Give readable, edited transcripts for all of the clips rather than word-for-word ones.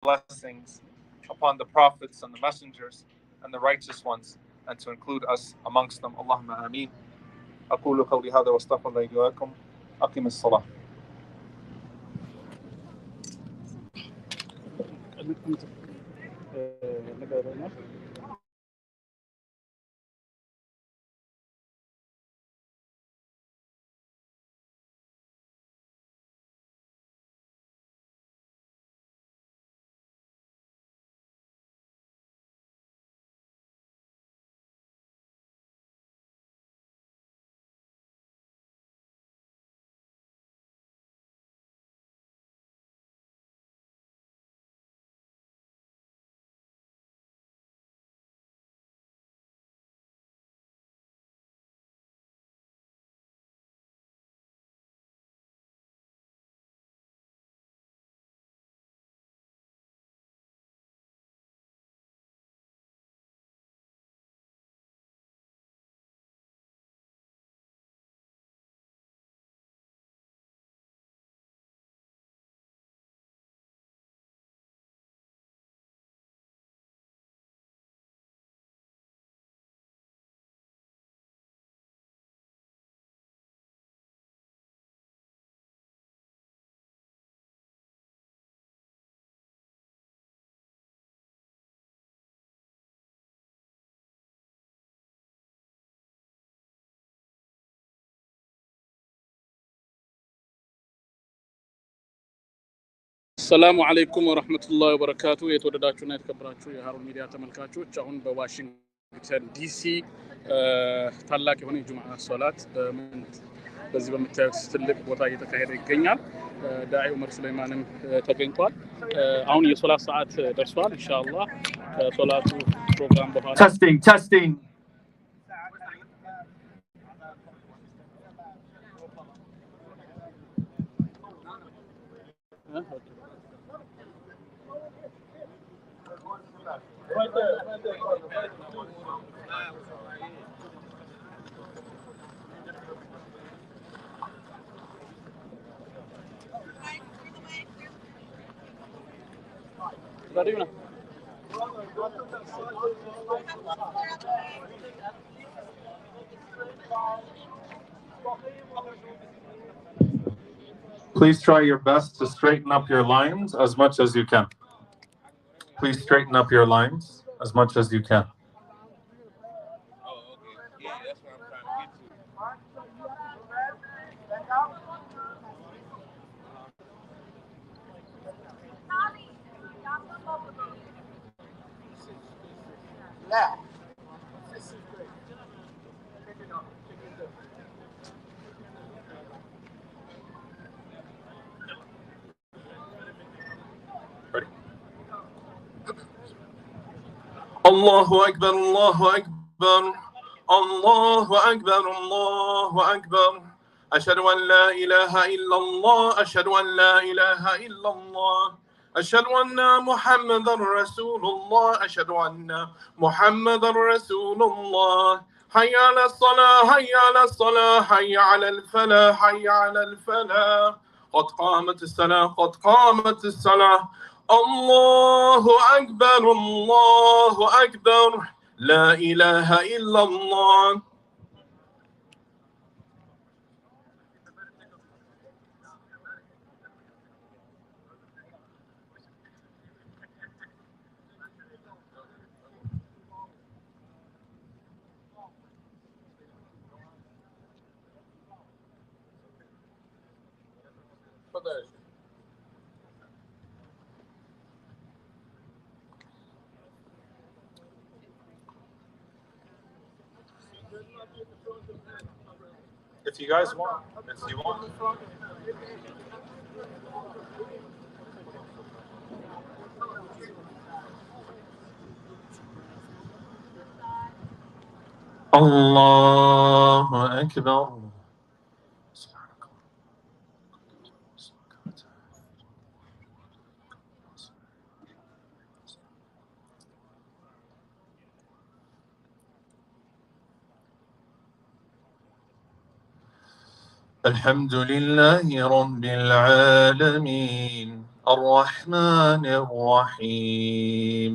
blessings upon the prophets and the messengers and the righteous ones, and to include us amongst them. Allahumma ameen. أقول قولي هذا واستغفر الله لي ولكم. أقم الصلاة. السلام عليكم ورحمة الله وبركاته. የተወደዳችሁና የተከበራችሁ የሃሩን ሚዲያ ተመልካቾች አሁን በዋሽንግተን ዲሲ ታላቅ የሆነ የጁምዓ ሶላት በዚህ በምታዩት ትልቅ ቦታ እየተካሄደ ይገኛል። ዳዒ ዑመር ሱለይማንም ተገኝቷል። አሁን የሶላት ሰዓት ደርሷል። ኢንሻአላህ ከሶላቱ ፕሮግራም በኋላ testing Right there. Ready now? Please try your best to straighten up your lines as much as you can. Please straighten up your lines as much as you can. الله أكبر الله أكبر الله أكبر الله أكبر أشهد أن لا إله إلا الله أشهد أن لا إله إلا الله أشهد أن محمدا رسول الله أشهد أن محمدا رسول الله حي على الصلاة حي على الصلاة حي على الفلاح حي على الفلاح قد قامت الصلاة قد قامت الصلاة الله أكبر الله أكبر لا إله إلا الله If you guys want, if you want. الله أكبر الحمد لله رب العالمين الرحمن الرحيم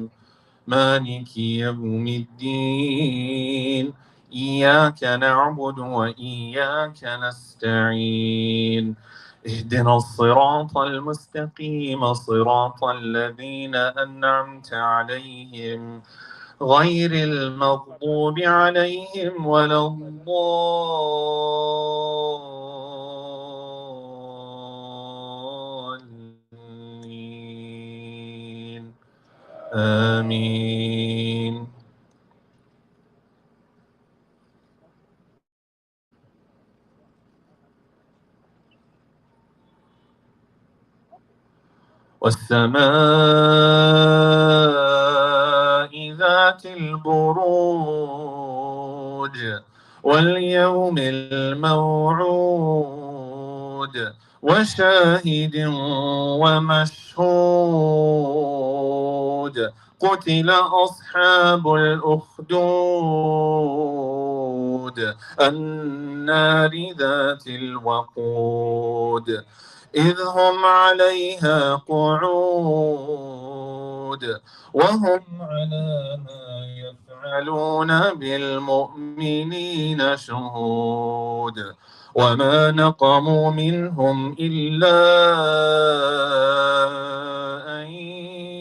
مالك يوم الدين إياك نعبد وإياك نستعين اهدنا الصراط المستقيم صراط الذين أنعمت عليهم غير المغضوب عليهم ولا الضالين آمين. والسماء ذات البروج واليوم الموعود وشاهد ومشهود قتل أصحاب الأخدود النار ذات الوقود إذ هم عليها قعود وهم على ما يفعلون بالمؤمنين شهود وما نقموا منهم إلا أن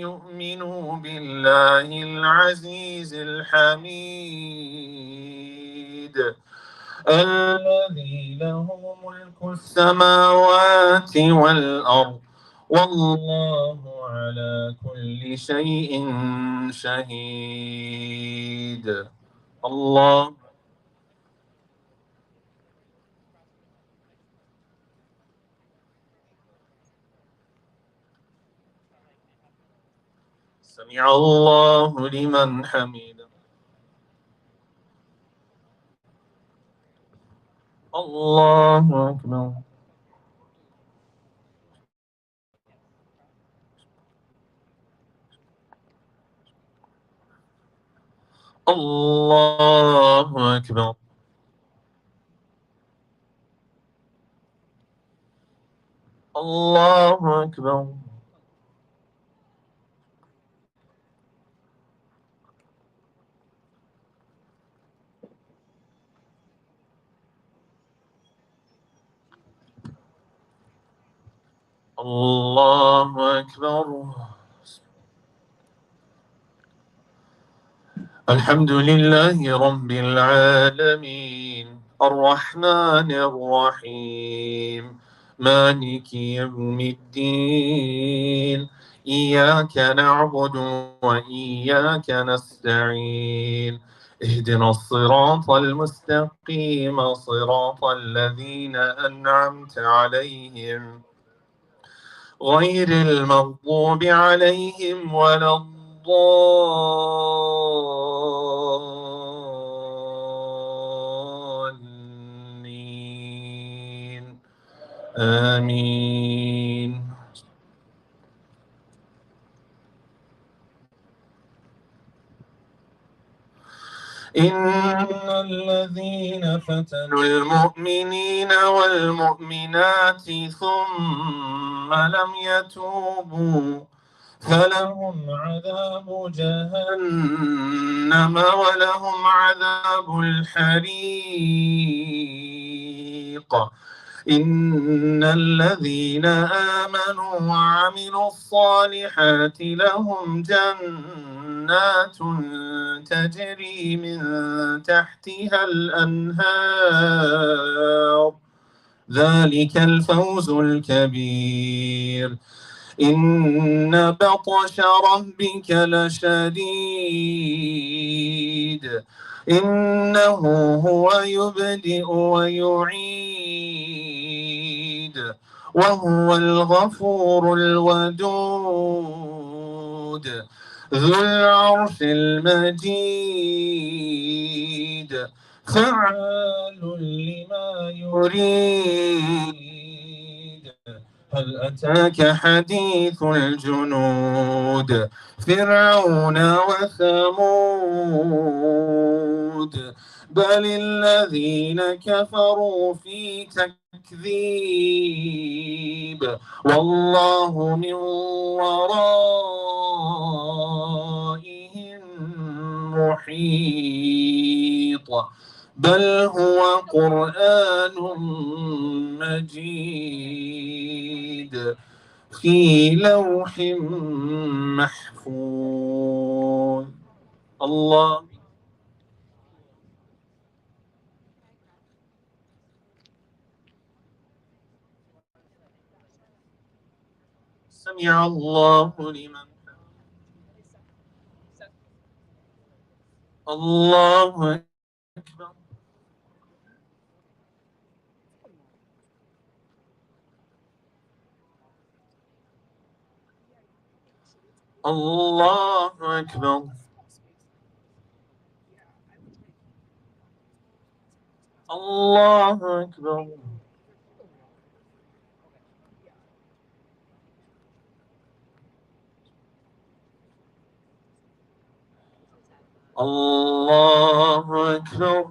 يؤمنوا بالله العزيز الحميد الذي له ملك السماوات والأرض والله على كل شيء شهيد. الله سمع الله لمن حمده. الله أكبر. الله أكبر. الله أكبر. الله أكبر. الحمد لله رب العالمين الرحمن الرحيم مالك يوم الدين إياك نعبد وإياك نستعين اهدنا الصراط المستقيم صراط الذين أنعمت عليهم غير المغضوب عليهم ولا الضالين آمين. إن الذين فتنوا المؤمنين والمؤمنات ثم لم يتوبوا فلهم عذاب جهنم ولهم عذاب الحريق. إن الذين آمنوا وعملوا الصالحات لهم جنات تجري من تحتها الأنهار ذلك الفوز الكبير. إن بطش ربك لشديد إنه هو يبدئ ويعيد وهو الغفور الودود ذو العرش المجيد فعال لما يريد. هل أتاك حديث الجنود فرعون وثمود بل الذين كفروا في تكذيب والله من ورائهم محيط بل هو قرآن مجيد في لوح محفوظ. الله سمع الله لمن الله أكبر. الله أكبر. الله أكبر. الله أكبر.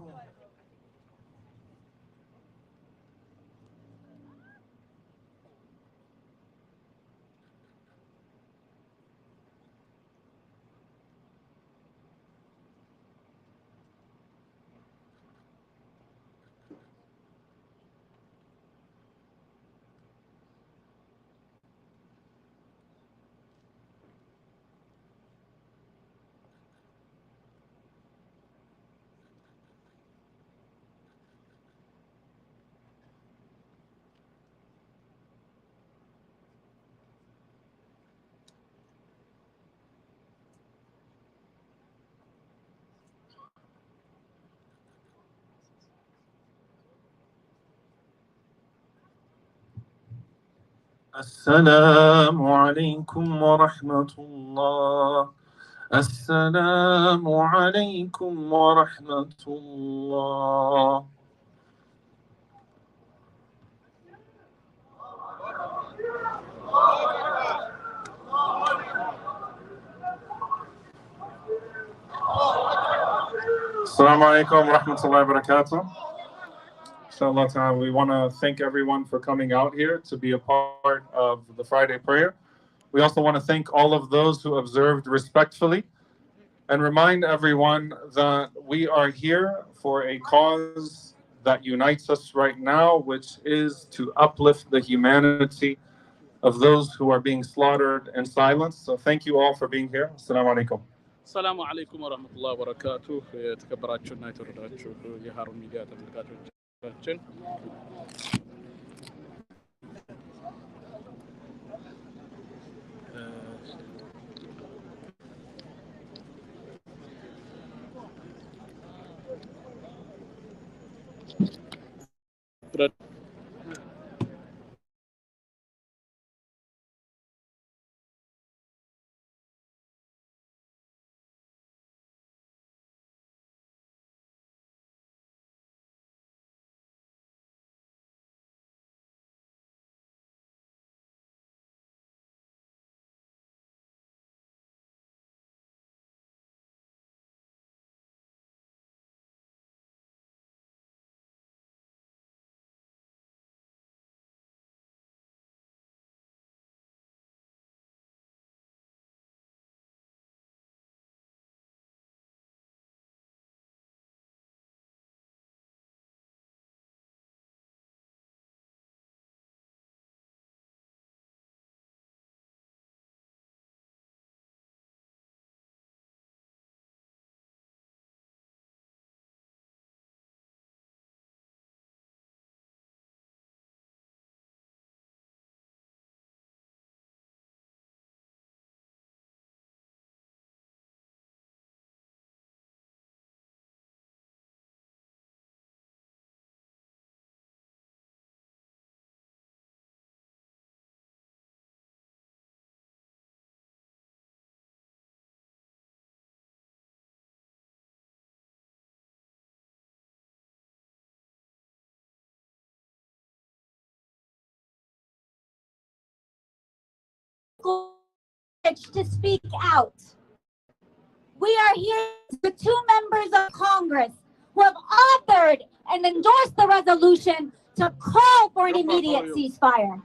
السلام عليكم ورحمة الله. السلام عليكم ورحمة الله. Assalamu alaikum wa rahmatullahi wa barakatuh. Inshallah ta'ala, we want to thank everyone for coming out here to be a part of the Friday prayer. We also want to thank all of those who observed respectfully and remind everyone that we are here for a cause that unites us right now, which is to uplift the humanity of those who are being slaughtered and silenced. So thank you all for being here. Assalamu alaikum. ሰላሙ አለይኩም ወረህመቱላህ ወበረካቱ። የተከበራችሁና የተወደዳችሁ የሀሩን ሚዲያ ተመልካቾቻችን to speak out. We are here with two members of Congress who have authored and endorsed the resolution to call for an immediate ceasefire.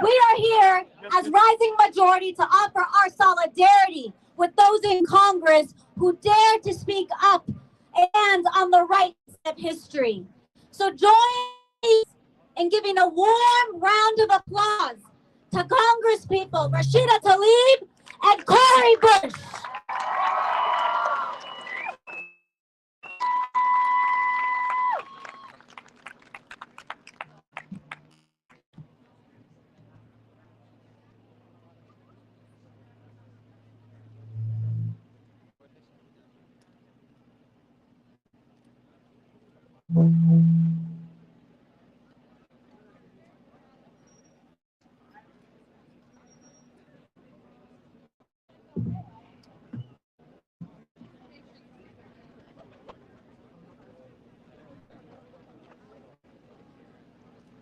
We are here as rising majority to offer our solidarity with those in Congress who dare to speak up and on the right of history. So join me in giving a warm round of applause to Congress people Rashida Tlaib and Cori Bush.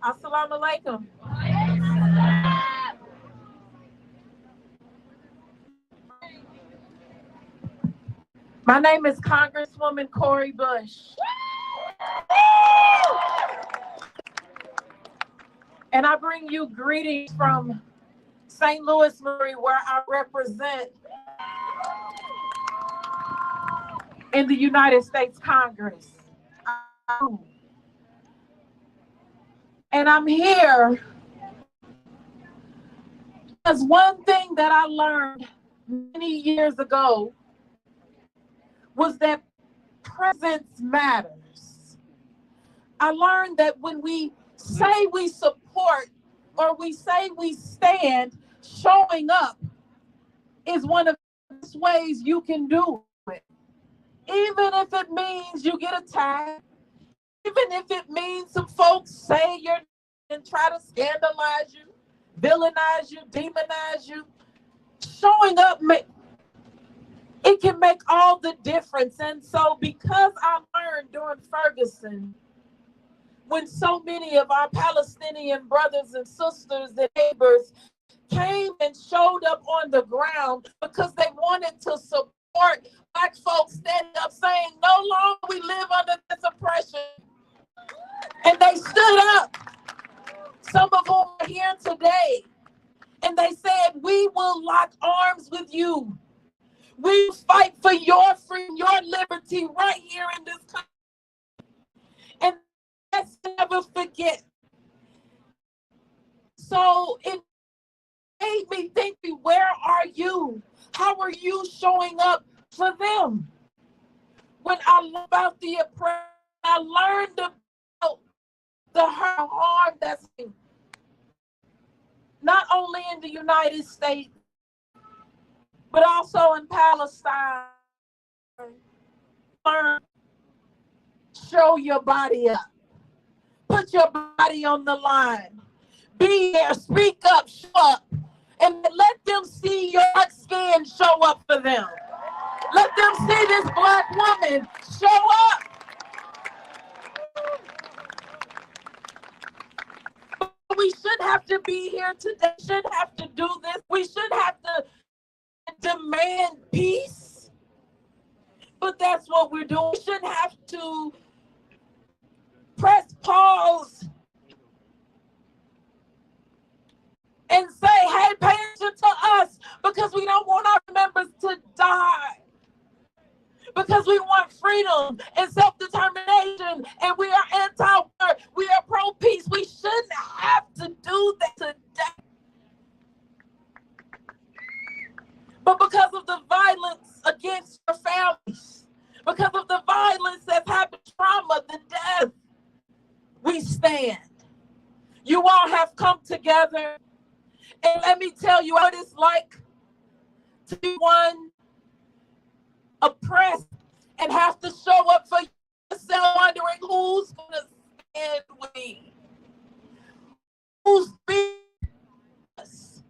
Assalamu alaikum. My name is Congresswoman Cori Bush. And I bring you greetings from St. Louis, Missouri, where I represent in the United States Congress. And I'm here because one thing that I learned many years ago was that presence matters. I learned that when we say we support or we say we stand, showing up is one of the best ways you can do it. Even if it means you get attacked, even if it means some folks say you're and try to scandalize you, villainize you, demonize you, showing up, it can make all the difference. And so because I learned during Ferguson, when so many of our Palestinian brothers and sisters and neighbors came and showed up on the ground because they wanted to support Black folks standing up saying, no longer we live under this oppression. And they stood up, some of whom are here today, and they said, we will lock arms with you. We fight for your freedom, your liberty right here in this country. And let's never forget. So it made me think, where are you? How are you showing up for them? When I learned about the oppression, I learned about the harm that's not only in the United States, but also in Palestine. Learn, show your body up. Put your body on the line. Be there, speak up, show up. And let them see your dark skin show up for them. Let them see this Black woman show up. We shouldn't have to be here today. We shouldn't have to do this. We shouldn't have to demand peace. But that's what we're doing. We shouldn't have to press pause and say, hey, pay attention to us, because we don't want our members to die. Because we want freedom and self-determination, and we are anti-war, we are pro-peace. We shouldn't have to do that today. But because of the violence against your families, because of the violence that's happened, trauma, the death, we stand. You all have come together, and let me tell you what it's like to be one oppressed and have to show up for yourself, wondering who's going to stand with me, who's being us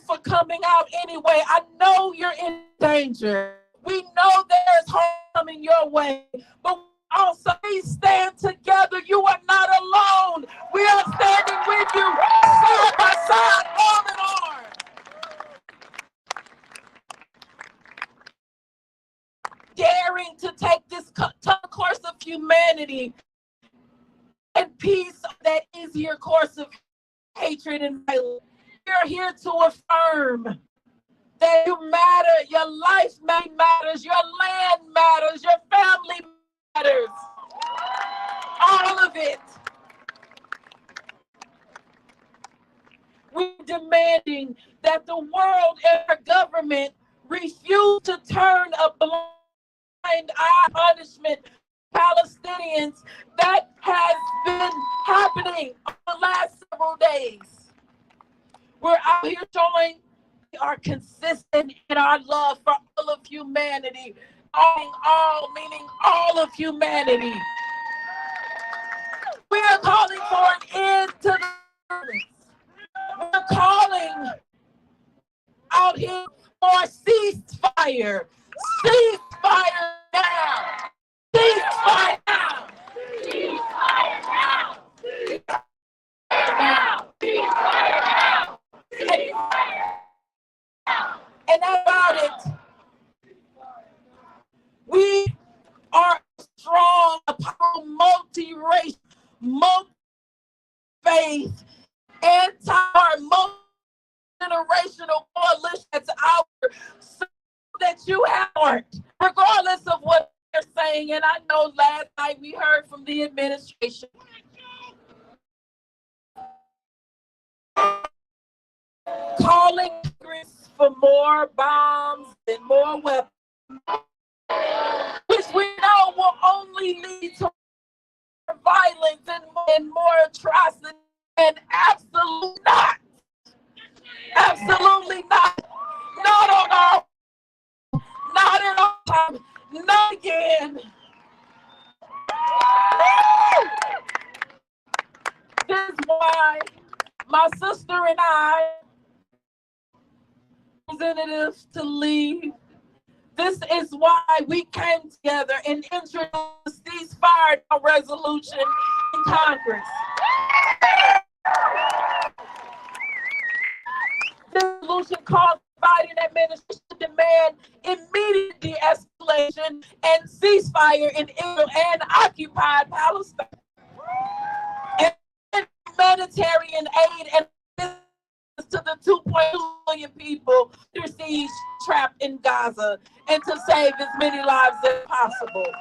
for coming out anyway. I know you're in danger. We know there's harm coming your way, but also we stand together. You are not alone. We are standing with you side by side, arm in arm. Daring to take this course of humanity peace, that easier course of hatred and violence. We're here to affirm that you matter, your life matters, your land matters, your family matters. All of it. We're demanding that the world and our government refuse to turn a blind eye punishment to Palestinians that has been happening over the last several days. We're out here showing we are consistent in our love for all of humanity, meaning all of humanity. We are calling for an end to the violence. We're calling out here for a ceasefire. Ceasefire now. Ceasefire now. Ceasefire now. Ceasefire now. And about it, we are strong, multi-racial, multi-faith, multi-generational coalition that's out there so that you have heart, regardless of what they're saying. And I know last night we heard from the administration calling for more bombs and more weapons, which we know will only lead to more violence and more atrocity. And absolutely not. Absolutely not. Not on our, not at all time, not again. This is why my sister and I, representatives to leave, this is why we came together and introduced the ceasefire resolution in Congress. This resolution calls the Biden administration to demand immediate de-escalation and ceasefire in Israel and occupied Palestine, and humanitarian aid and to the 2.2 million people who are siege trapped in Gaza, and to save as many lives as possible.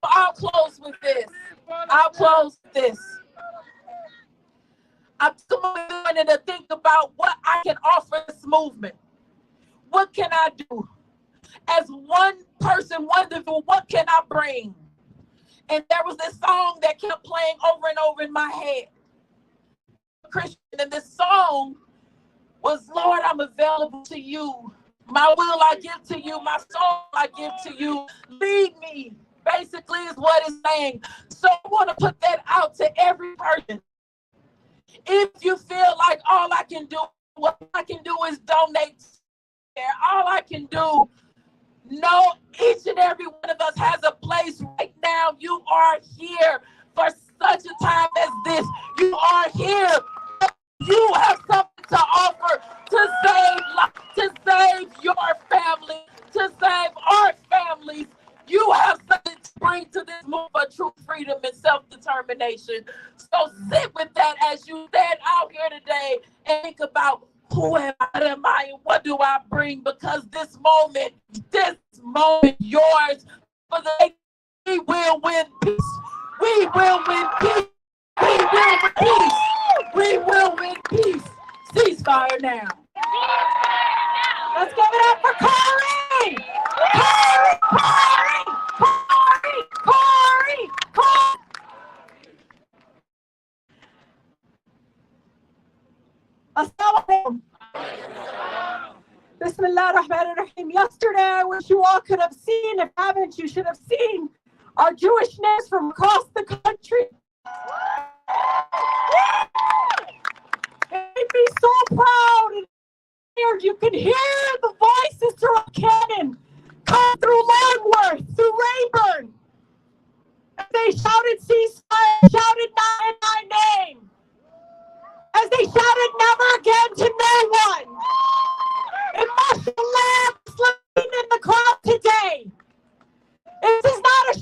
I'll close with this. I'm going to think about what I can offer this movement. What can I do? As one person, wonderful, what can I bring? And there was this song that kept playing over and over in my head. Christian, and this song was, Lord, I'm available to you. My will I give to you. My soul I give to you. Lead me, basically is what it's saying. So I want to put that out to every person. If you feel like all I can do is donate, all I can do, know each and every one of us has a place right now. You are here for such a time as this. You are here. You have something to offer to save life, to save your family, to save our families. You have something to bring to this move of true freedom and self-determination. So sit with that as you stand out here today and think about, who am I and what do I bring? Because this moment, yours, for the we will win peace. We will win peace. We will win peace. We will win peace. Ceasefire now. Let's give it up for Corey! Corey! Assalamualaikum. Bismillah ar-Rahman ar-Rahim. Yesterday, I wish you all could have seen. If haven't, you should have seen our Jewish neighbors from across the country. They'd be so proud. And you can hear the voices through a cannon come through Longworth, through Rayburn. As they shouted ceasefire, shouted not in my name. As they shouted never again to no one. And mashallah, sleeping in the crowd today. This is not a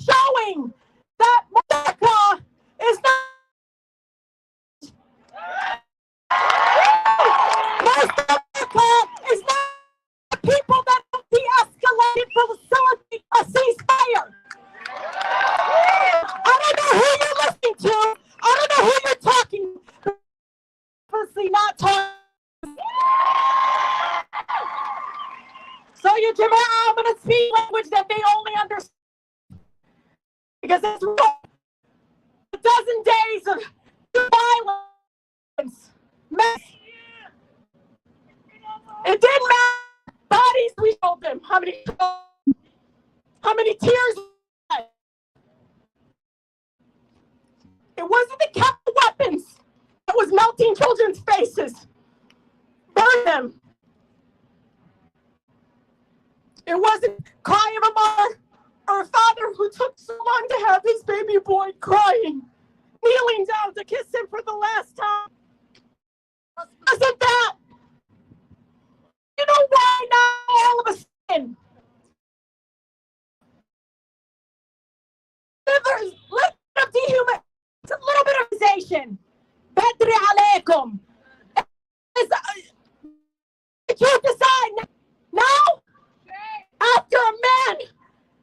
obviously not talking. So you Jama'ah, I'm going to speak language that they only understand. Because it's a dozen days of violence. It didn't matter. Bodies, we showed them. How many tears? It wasn't the chemical weapons. It was melting children's faces. Burn them. It wasn't cry of a mother or a father who took so long to have his baby boy crying, kneeling down to kiss him for the last time. It wasn't that. You know why now all of a sudden? Let's dehuman. It's a little bit of organization. Badri alaykum. You decide now, after a man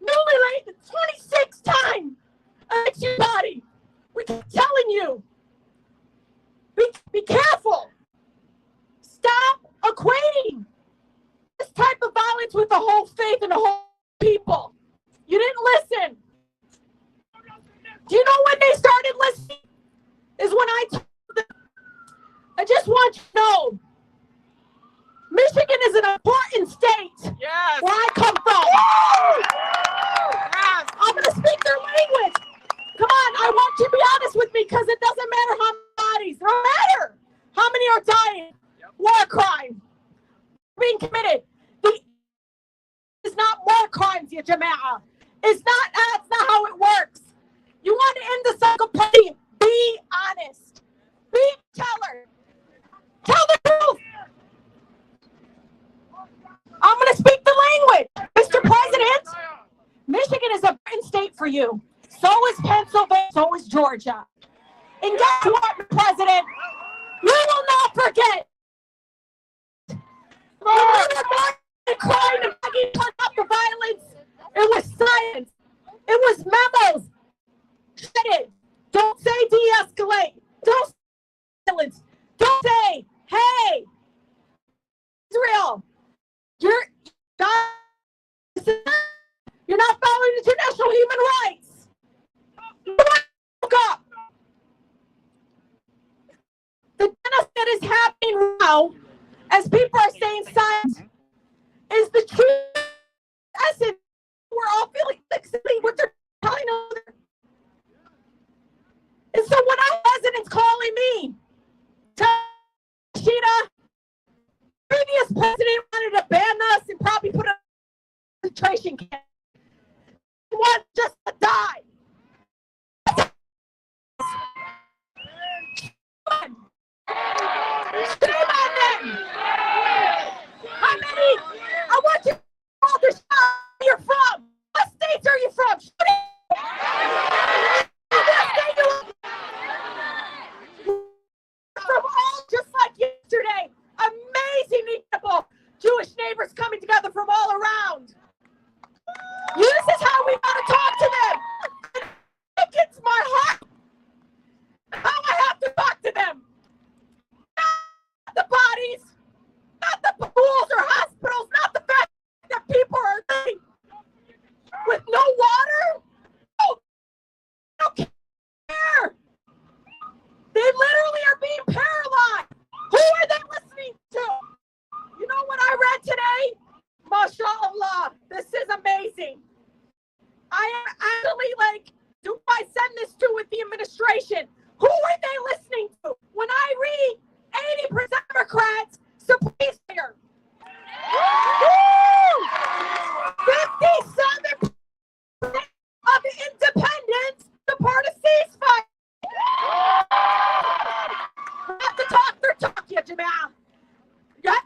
newly laid 26 times against your body, we keep telling you, be careful. Stop equating this type of violence with the whole faith and the whole people. You didn't listen. Do you know when they started listening? Is when I told them, I just want you to know, Michigan is an important state. Yes. Where I come from. Yes. I'm going to speak their language. Come on, I want you to be honest with me because it doesn't matter how many bodies, no matter how many are dying. Yep. War crime being committed. It's not war crimes, ya Jama'ah. It's not, that's not how it works. You want to end the cycle, please be honest. Tell her. Tell the truth. I'm going to speak the language. Mr. President, Michigan is a important state for you. So is Pennsylvania, so is Georgia. And guess what, President? You will not forget. Crying and begging to stop the violence. It was science. It was memos. Don't say de-escalate. Don't say violence. Don't say, hey, Israel, you're not following international human rights. Look up. The genocide that is happening now, as people are saying silent, is the true essence. We're all feeling exactly what they're telling us. And so when our residents calling me, Sheeta, previous president wanted to ban us and probably put us in a concentration camp. He wants just to die. Shame on them. How many? I want you to call the shot where you're from. What states are you from? From all, just like yesterday, amazing people, Jewish neighbors coming together from all around. This is how we got to talk to them. It gets my heart. How I have to talk to them. Not the bodies, not the schools or hospitals, not the fact that people are living with no water. No care. They literally are being paralyzed. Who are they listening to? You know what I read today? MashaAllah, this is amazing. I am actually like, do I send this to with the administration? Who are they listening to? When I read 80% Democrats support here. 57% of the independents support a ceasefire. Have to talk their talk, ya Jama'ah.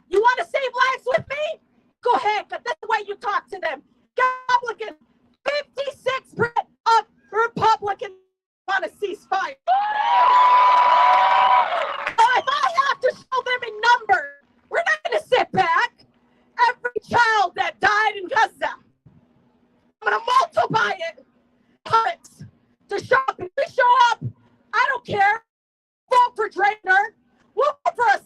You want to save lives with me? Go ahead, because that's the way you talk to them. Republicans, 56% of Republicans want a ceasefire. So if I have to show them in numbers, we're not going to sit back. Every child that died in Gaza, I'm going to multiply it to show up. If we show up, I don't care. Vote for Drainer. We'll vote for a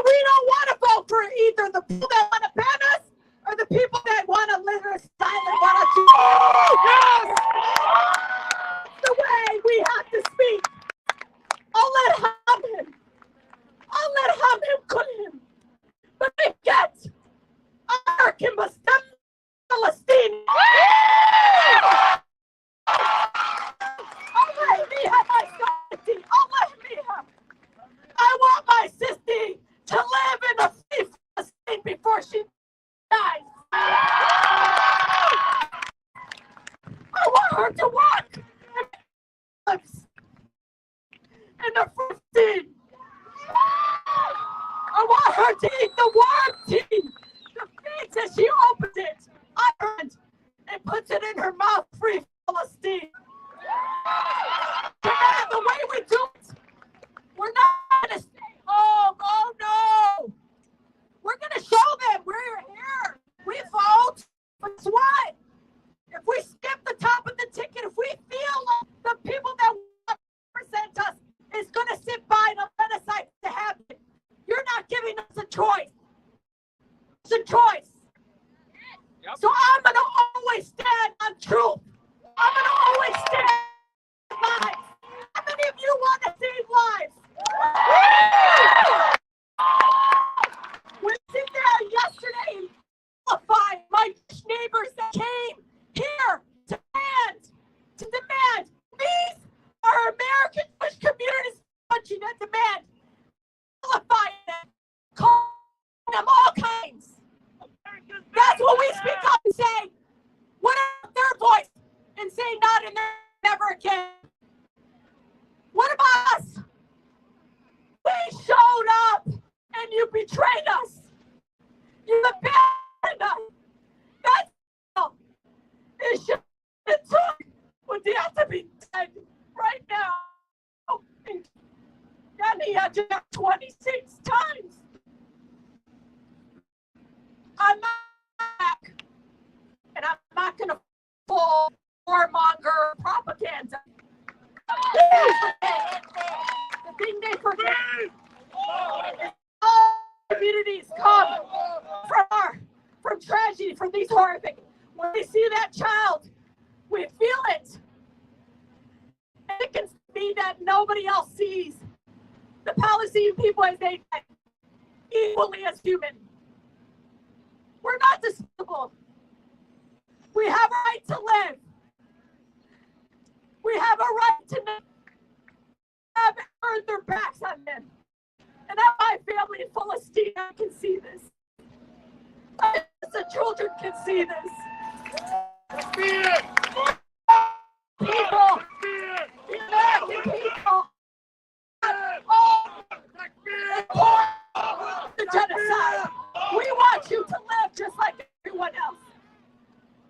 we don't want to vote for either the people that want to ban us or the people that want to live in silent. Yes! The way we have to speak. I'll let him. I'll let him kill him. But I get American Muslim Palestine. I'll let me have my sovereignty. I'll let me have. I want my sister to live in a free Palestine before she dies. I want her to walk in the free. I want her to eat the warm tea. The feeds as she opens it, and puts it in her mouth. Free Palestine. The way we do it, we're not going to stay home. Oh no! We're going to show them we're here. We vote. Guess what? If we skip the top of the ticket, if we feel like the people that represent us is going to sit by and let us to have it, you're not giving us a choice. It's a choice. Yep. So I'm going to always stand on truth. I'm going to always stand on lives. How many of you want to save lives? When sitting there yesterday and qualifying my neighbors that came here to demand. These are American Jewish communities country that demand qualifying them, calling them all kinds. That's what we speak up and say. What about their voice and say not and never again? What about us? We showed up and you betrayed us. You abandoned us. That's all. It should have took would have to be dead right now. And he had to have 26 times. I'm not back. And I'm not going to fall warmonger propaganda. The thing they forget is all communities come from tragedy, from these horrific. When we see that child, we feel it. And it can be that nobody else sees the Palestinian people as they equally as human. We're not despicable. We have a right to live. We have a right to have earned their backs on them. And my family in Palestine can see this. The children can see this. People, the American people, the genocide. We want you to live just like everyone else.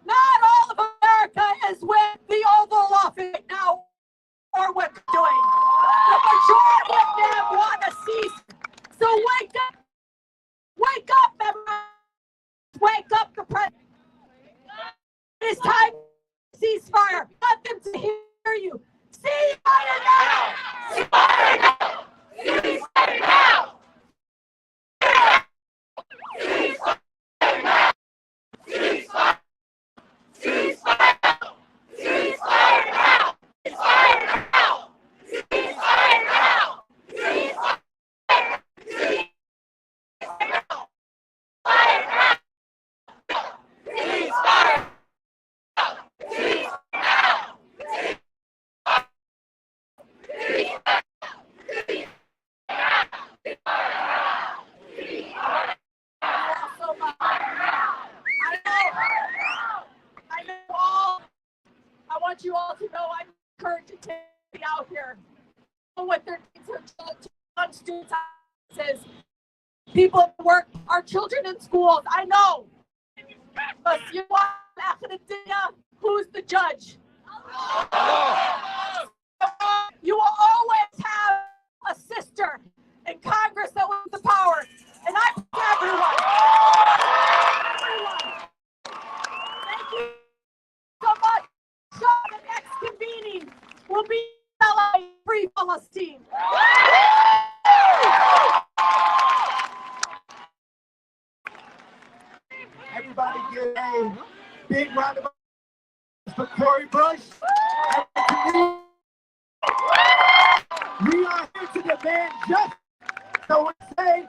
Not all of America is with the Oval Office right now, or what we're doing. The majority of them want to cease. So wake up, everyone. Wake up, the president. It's time to ceasefire. Let them to hear you. Ceasefire now! Ceasefire now! Ceasefire now! Ceasefire now! Ceasefire! Ceasefire now! Ceasefire now! Ceasefire now! Ceasefire now! Ceasefire! I want you all to know I'm encouraged to be out here. What they're doing to students, people at work, our children in schools. I know. But you want academia, who's the judge? You will always have a sister in Congress that was the power. And I thank everyone. Thank you so much. So the next convening will be LA Free Palestine. Everybody give a big round of applause for Corey Bush. We are here to demand justice. So we say,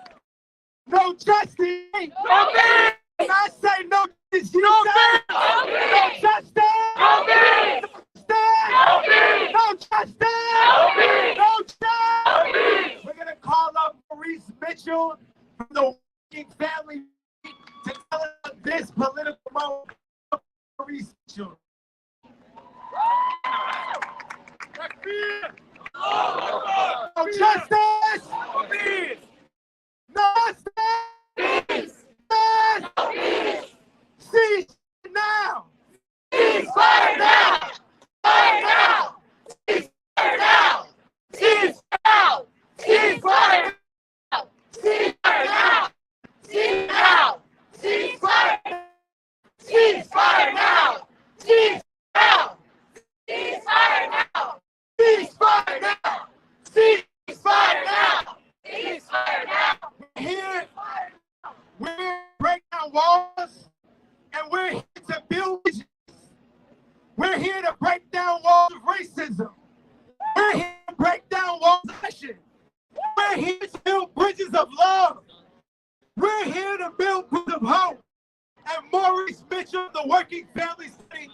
no justice. No peace. And I say no justice. You say no justice. No peace. No peace. No justice. No peace. No justice. We're gonna call up Maurice Mitchell from the Working Family to tell us this political moment. Maurice Mitchell. No justice! No peace! No justice! Peace! No peace! Cease now! Cease fire now! Fire now! Cease fire now! Cease now! Cease fire now! Cease fire now! Cease now! Cease fire now! Cease fire now! Cease now! Cease fire now! Cease fire now! Cease fire now! Cease fire now! We're here. We're here to break down walls, and we're here to build bridges. We're here to break down walls of racism. We're here to break down walls of oppression. We're here to build bridges of love. We're here to build bridges of hope. And Maurice Mitchell, the Working Family City,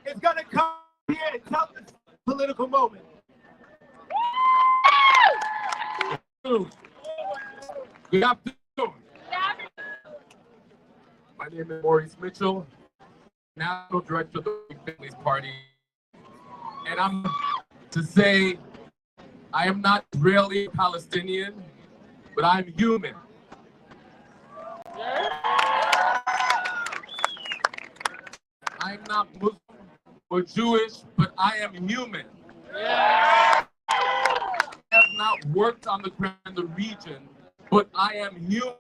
is going to come here and tell this political moment. Good afternoon. My name is Maurice Mitchell, National Director of the Working Families Party. And I'm to say I am not Israeli Palestinian, but I'm human. I'm not Muslim or Jewish, but I am human. I have not worked on the ground in the region, but I am human.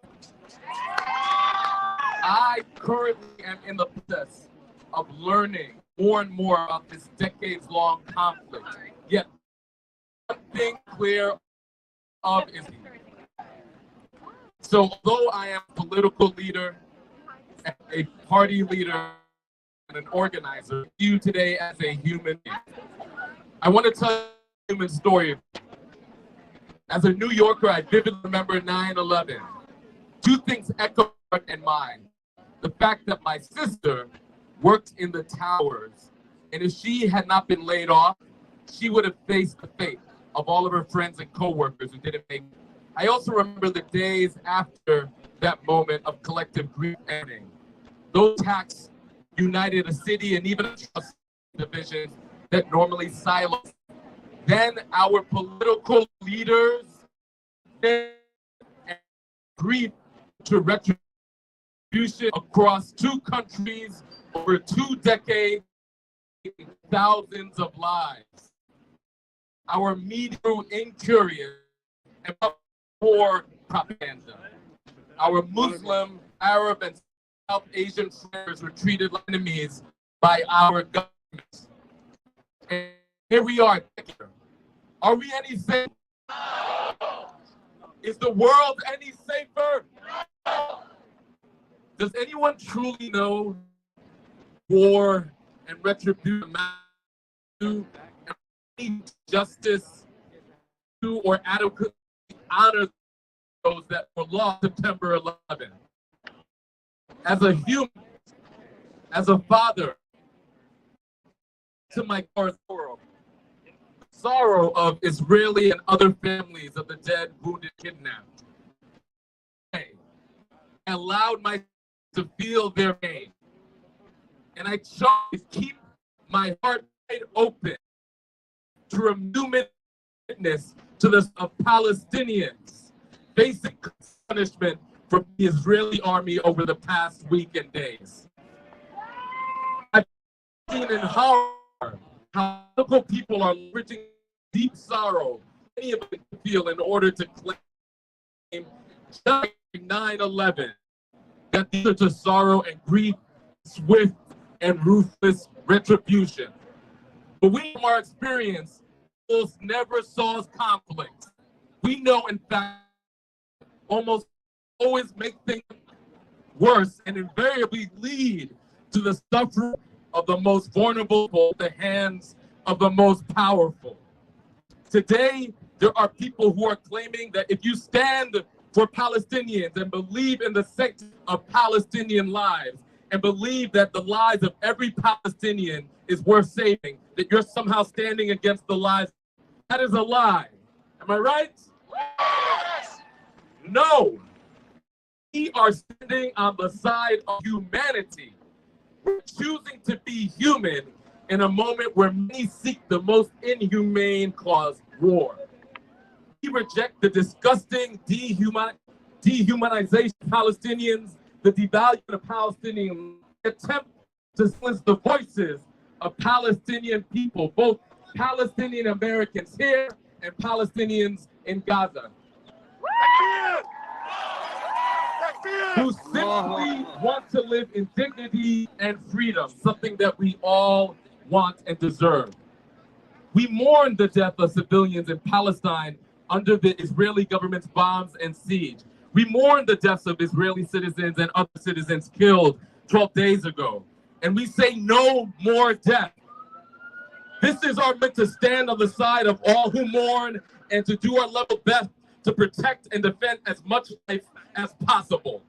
I currently am in the process of learning more and more about this decades-long conflict. Yet, one thing clear of is, so although I am a political leader, and a party leader, and an organizer, you today as a human being. I want to tell you a human story. As a New Yorker, I vividly remember 9/11. Two things echo in mind. The fact that my sister worked in the towers, and if she had not been laid off, she would have faced the fate of all of her friends and coworkers who didn't make it. I also remember the days after that moment of collective grief ending. Those attacks united a city and even trust divisions that normally silence. Then our political leaders agreed to retribution across two countries over 2 decades, thousands of lives. Our media grew incurious and for propaganda. Our Muslim, Arab, and South Asian friends were treated like enemies by our government. And here we are. Are we any safer? Is the world any safer? Does anyone truly know war and retribution to any justice to or adequately honor those that were lost September 11? As a human, as a father, to my sorrow of Israeli and other families of the dead, wounded, kidnapped. I allowed myself to feel their pain. And I chose to keep my heart wide open to remove witness to the of Palestinians facing punishment from the Israeli army over the past week and days. I've seen in horror how local people are leveraging deep sorrow, many of them feel, in order to claim, just like 9/11, that these are to sorrow and grief, swift and ruthless retribution. But we, from our experience, almost never solves conflict. We know, in fact, almost always make things worse and invariably lead to the suffering of the most vulnerable at the hands of the most powerful. Today, there are people who are claiming that if you stand for Palestinians and believe in the sanctity of Palestinian lives and believe that the lives of every Palestinian is worth saving, that you're somehow standing against the lives. That is a lie. Am I right? Yes. No. We are standing on the side of humanity. We're choosing to be human in a moment where many seek the most inhumane cause, war. We reject the disgusting dehumanization of Palestinians, the devaluing of Palestinians, attempt to silence the voices of Palestinian people, both Palestinian Americans here and Palestinians in Gaza, who simply want to live in dignity and freedom, something that we all want and deserve. We mourn the death of civilians in Palestine under the Israeli government's bombs and siege. We mourn the deaths of Israeli citizens and other citizens killed 12 days ago. And we say no more death. This is our meant to stand on the side of all who mourn and to do our level best to protect and defend as much life as possible.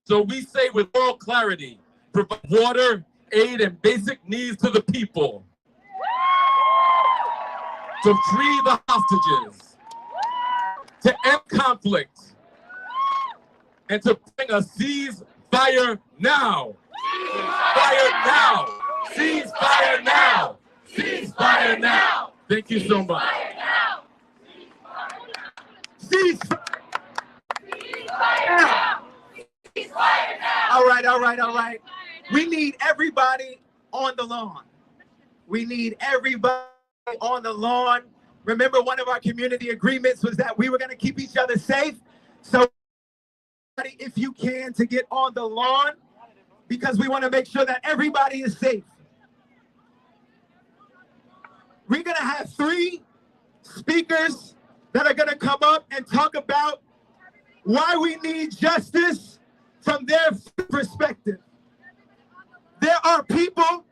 So we say with moral clarity, provide water, aid, and basic needs to the people, to free the hostages, to end conflict, and to bring a ceasefire now. Ceasefire now. Ceasefire now. Ceasefire now. Thank you so much. Ceasefire now. All right. We need everybody on the lawn. We need everybody on the lawn. Remember, one of our community agreements was that we were going to keep each other safe. So if you can, to get on the lawn, because we want to make sure that everybody is safe. We're going to have 3 speakers that are going to come up and talk about why we need justice from their perspective. There are people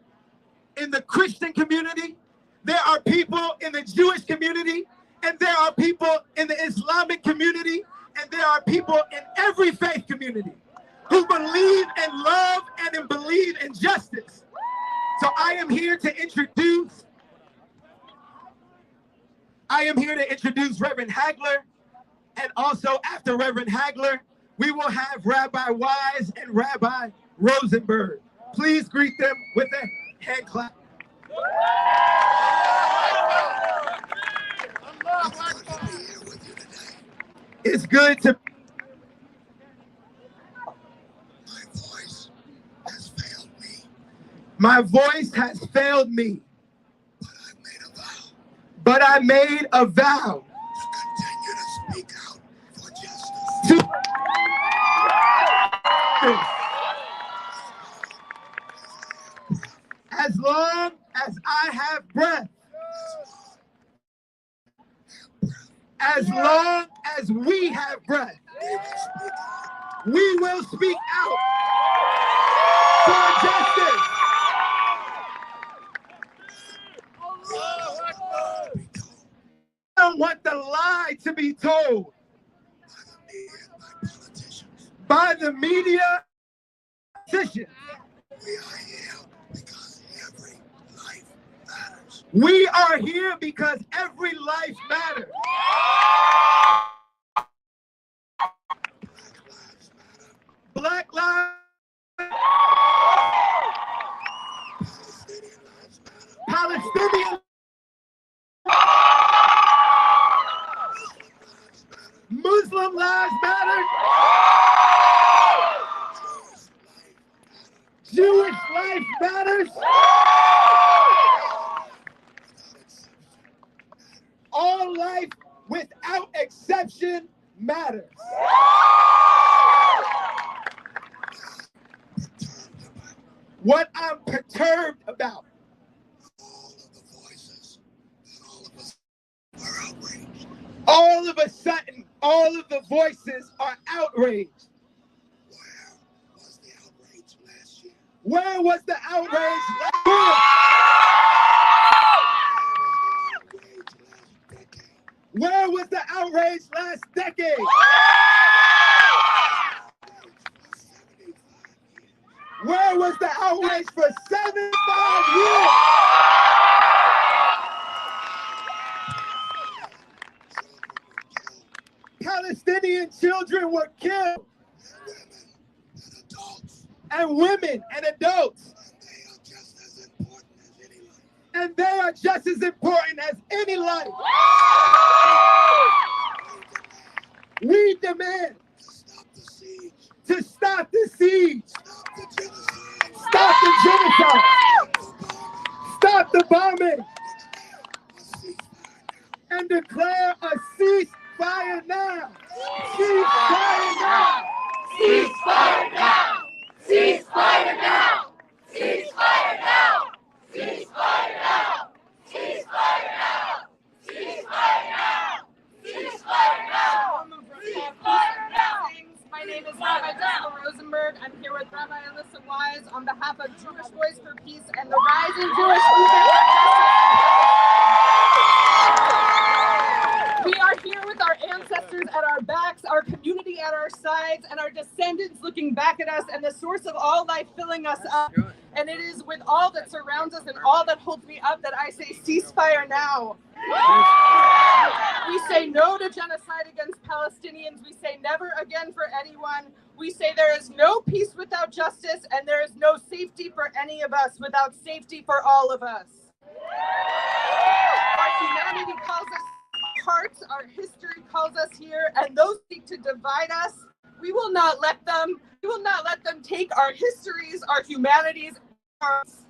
in the Christian community, there are people in the Jewish community, and there are people in the Islamic community, and there are people in every faith community who believe and love and believe in justice. So I am here to introduce Reverend Hagler, and also after Reverend Hagler, we will have Rabbi Wise and Rabbi Rosenberg. Please greet them with a hand clap. It's good to be here with you today. My voice has failed me. But I made a vow to continue to speak out for justice. As long as I have breath, as long as we have breath, we will speak out for justice. I don't want the lie to be told by the media, politicians. We are here because every life matters. Black lives matter. Palestinian Muslim lives matter. Jewish life matters. All life without exception matters. What I'm perturbed about, all of a sudden, all of the voices are outraged. Where was Where was the outrage last year? Where was the outrage last decade? Where was the outrage for 75 years? Palestinian children were killed. And women and adults. And they are just as important as any life. We demand to stop the siege, stop the genocide, stop the bombing, and declare a ceasefire now. Ceasefire now. Ceasefire now! Ceasefire now! Ceasefire now! Ceasefire now! Ceasefire now! Ceasefire now! Ceasefire now! Ceasefire now! My name is Rabbi Jessica Rosenberg. I'm here with Rabbi Alyssa Wise on behalf of Jewish Voice for Peace and the Rising Jewish Movement. We are here with our ancestors at our backs, our community at our sides, and our descendants looking back at us, and the source of all life filling us up. And it is with all that surrounds us and all that holds me up that I say ceasefire now. We say no to genocide against Palestinians. We say never again for anyone. We say there is no peace without justice, and there is no safety for any of us without safety for all of us. Our humanity calls us hearts, our history calls us here, and those seek to divide us. We will not let them take our histories, our humanities, our hearts.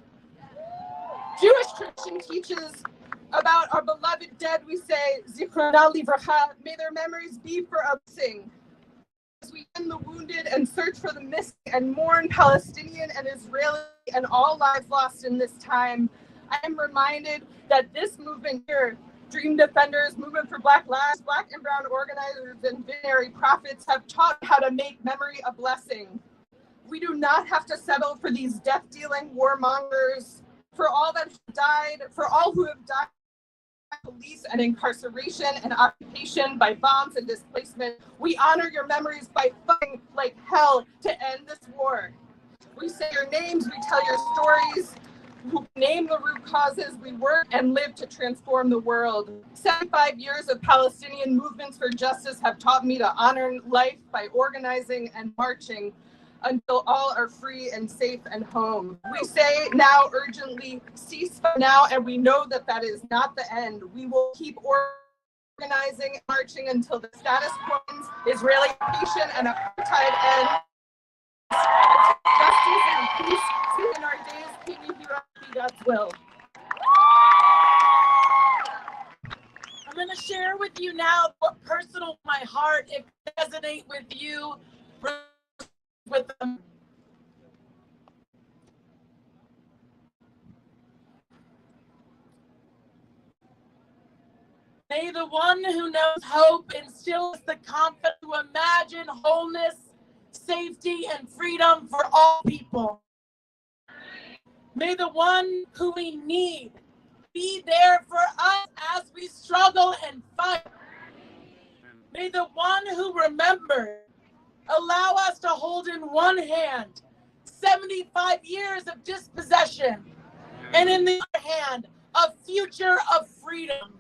Jewish tradition teaches about our beloved dead. We say, Zichronah livracha, may their memories be for a blessing. As we end the wounded and search for the missing and mourn Palestinian and Israeli and all lives lost in this time, I am reminded that this movement here, Dream Defenders, Movement for Black Lives, Black and Brown organizers, and visionary prophets have taught how to make memory a blessing. We do not have to settle for these death-dealing warmongers, for all that have died, for all who have died by police and incarceration and occupation, by bombs and displacement. We honor your memories by fighting like hell to end this war. We say your names, we tell your stories, who name the root causes. We work and live to transform the world. 75 years of Palestinian movements for justice have taught me to honor life by organizing and marching until all are free and safe and home. We say now urgently, cease now, and we know that that is not the end. We will keep organizing and marching until the status quo ends, Israeli occupation and apartheid ends. Justice and peace in our days, King Yehira, be God's will. I'm going to share with you now what personal my heart, if it resonate with you, with them. May the one who knows hope instill us the confidence to imagine wholeness, safety, and freedom for all people. May the one who we need be there for us as we struggle and fight. May the one who remembers allow us to hold in one hand 75 years of dispossession, and in the other hand, a future of freedom.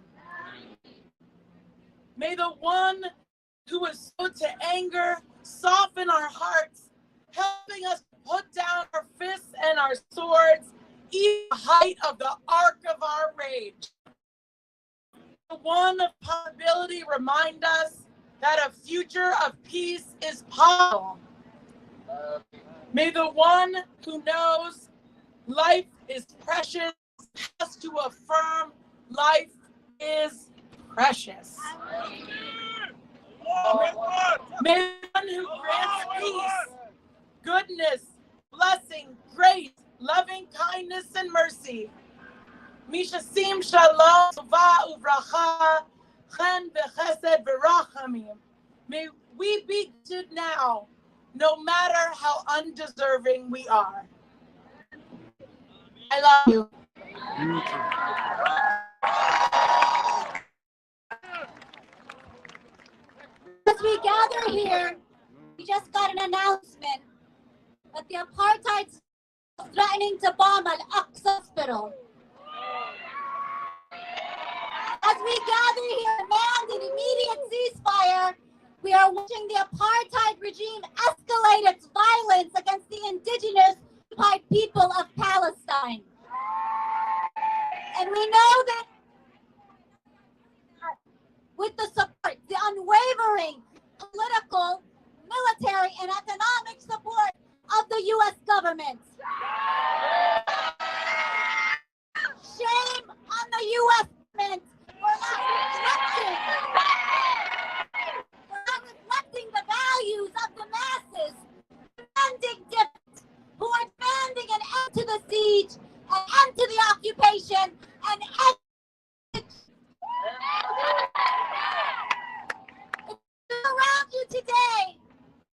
May the one who is slow to anger soften our hearts, helping us put down our fists and our swords, even the height of the arc of our rage. The one of possibility remind us that a future of peace is possible. May the one who knows life is precious has to affirm life is precious. May the one who grants peace, goodness, blessing, grace, loving kindness, and mercy. Mishasim shalom, tova uvracha, chen v'chesed v'rachamim. May we be good now, no matter how undeserving we are. I love you. As we gather here, we just got an announcement that the apartheid is threatening to bomb Al-Aqsa Hospital. As we gather here, demand an immediate ceasefire, we are watching the apartheid regime escalate its violence against the indigenous occupied people of Palestine. And we know that with the support, the unwavering political, military, and economic support of the U.S. government. Shame on the U.S. government for not reflecting the values of the masses, demanding difference, who are demanding an end to the siege, an end to the occupation, an end around you today.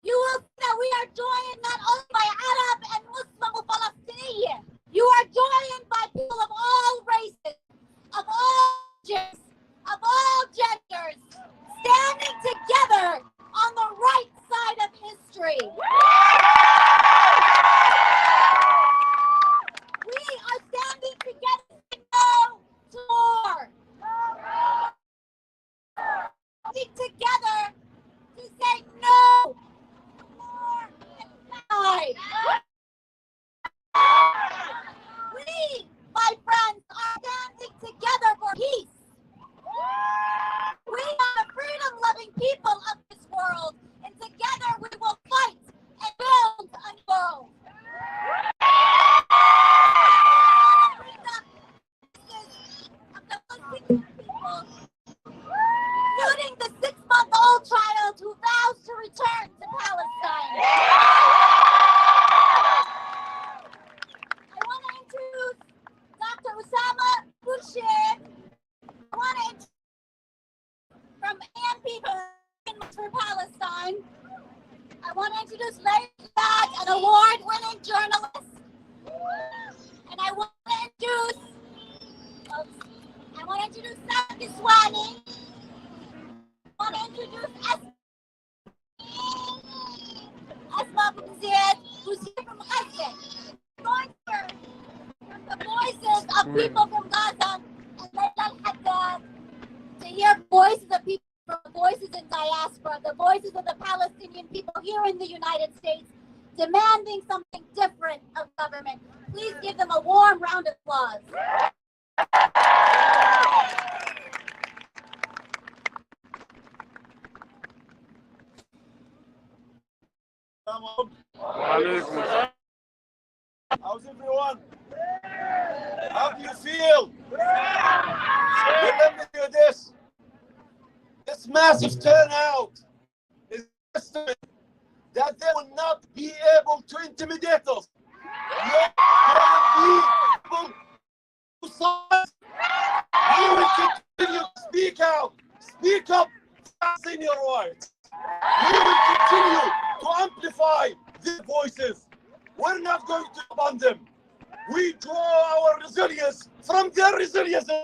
You will see that we are joined not only by Arab and Muslim or Palestinian. You are joined by people of all races, of all ages, of all genders, standing together on the right side of history. We are standing together to no to war. Standing together to say no to war and genocide. We, my friends, are standing together for peace. We are the freedom-loving people of this world, and together we will fight and build a new world. Of the Palestinian people, including the 6-month-old child who vows to return to Palestine. I want to introduce Dr. Osama Boushir. I want to introduce from ANP for Palestine. I want to introduce Larry Bad, an award-winning journalist. And I want to introduce Sam Kiswani. I want to introduce Asma Bouzid, who's here from Gaza. Going from the voices of people from Gaza and Layla Al-Haddad to hear voices of people, voices in diaspora, the voices of the Palestinian people here in the United States, demanding something different of government. Please give them a warm round of applause. How's everyone? How do you feel? Let me do this. This massive turnout is a testament that they will not be able to intimidate us. They will be able to silence. We will continue to speak out, speak up, in your rights. We will continue to amplify their voices. We're not going to abandon them. We draw our resilience from their resilience now.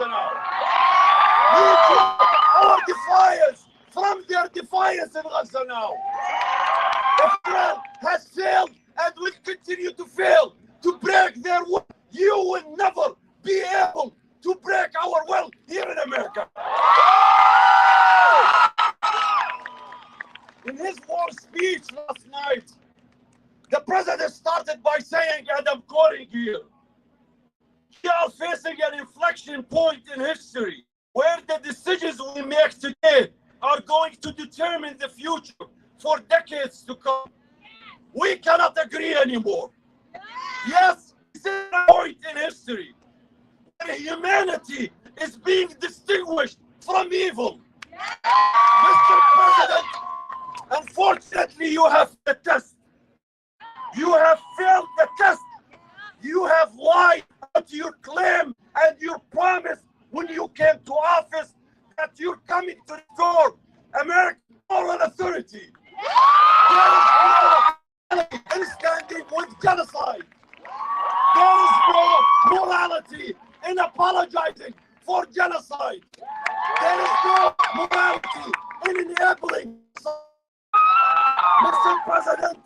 We draw our defiance from their defiance in Gaza now. Israel has failed and will continue to fail to break their will. You will never be able to break our will here in America. In his war speech last night, the president started by saying, and I'm quoting here, we are facing an inflection point in history where the decisions we make today are going to determine the future for decades to come. We cannot agree anymore. Yes, this is a point in history where humanity is being distinguished from evil. Mr. President, unfortunately, you have the test. You have failed the test. You have lied about your claim and your promise when you came to office that you're coming to restore American moral authority. There is no standing with genocide. There is no apologizing for genocide. There is no morality in enabling. Mr. President,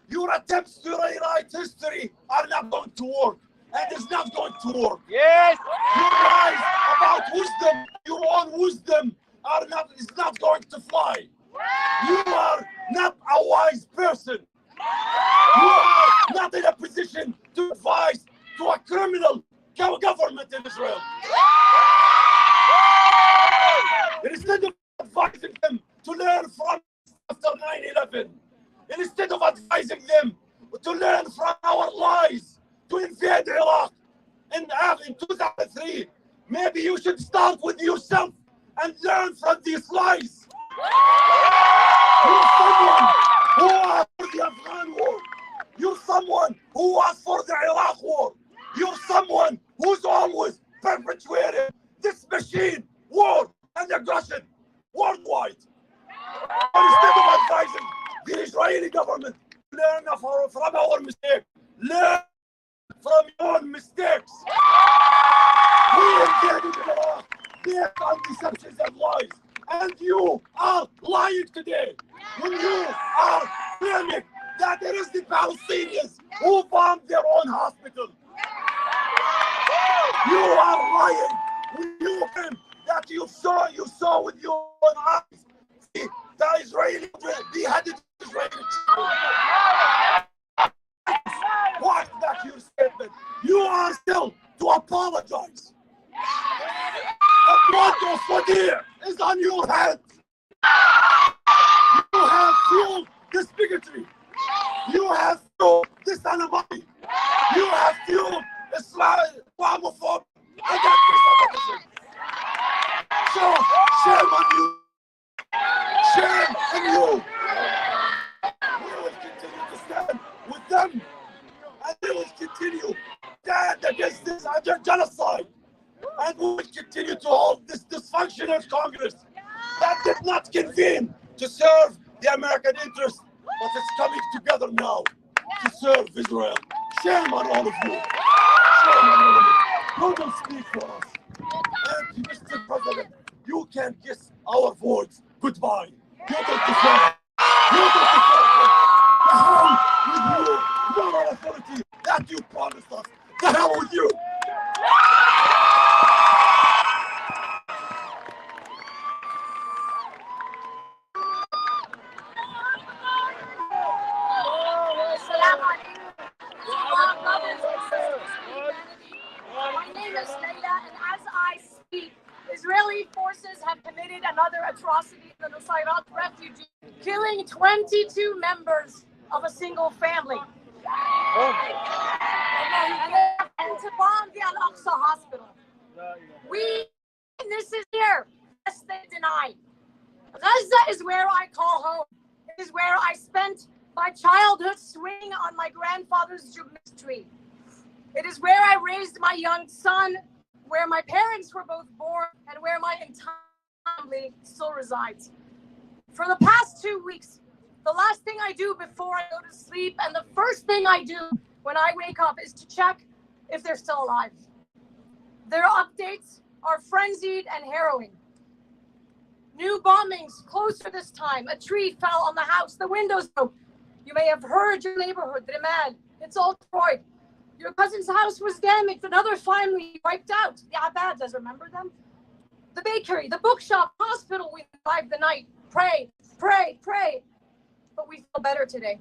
your attempts to rewrite history are not going to work, and it's not going to work. Yes. Your lies about wisdom, your own wisdom, is not going to fly. You are not a wise person. You are not in a position to advise to a criminal government in Israel. Instead of advising them to learn from after 9/11, instead of advising them to learn from our lies to invade Iraq in 2003, maybe you should start with yourself and learn from these lies. You're someone who was for the Afghan war. You're someone who was for the Iraq war. You're someone who's always perpetuated this machine, war and aggression worldwide. Instead of advising the Israeli government, learn from our mistakes. Learn from your mistakes. We invaded Iraq based on deceptions and lies. And you are lying today when you are claiming that it is the Palestinians who bombed their own hospital. You are lying when you claim that you saw with your own eyes the Israeli beheaded Israeli children. Watch back your statement. You are still to apologize. The blood of Fadir is on your head. You have fueled this bigotry. You have fueled this animosity. You have fueled Islamophobia and anti-Semitism. So, shame on you. Shame on you. We will continue to stand with them, and we will continue to stand against this genocide. And we will continue to hold this dysfunctional Congress that did not convene to serve the American interest, but it's coming together now to serve Israel. Shame on all of you. Shame on all of you. You don't speak for us. And Mr. President, you can kiss our votes goodbye. You don't deserve it. You don't deserve it. The hell with you, moral authority that you promised us. The hell with you. My name is Leila, and as I speak, Israeli forces have committed another atrocity in the Nusayrat refugee, killing 22 members of a single family. And they have to bomb the Al-Aqsa hospital. This is here, yes, they deny. Gaza is where I call home. It is where I spent my childhood swinging on my grandfather's jugmist tree. It is where I raised my young son, where my parents were both born, and where my entire family still resides. For the past 2 weeks, the last thing I do before I go to sleep and the first thing I do when I wake up is to check if they're still alive. Their updates are frenzied and harrowing. New bombings closer this time. A tree fell on the house. The windows broke. You may have heard your neighborhood, Rimad. It's all destroyed. Your cousin's house was damaged. Another family wiped out. The Abadas, remember them? The bakery, the bookshop, hospital, we survived the night. Pray, pray, pray. But we feel better today.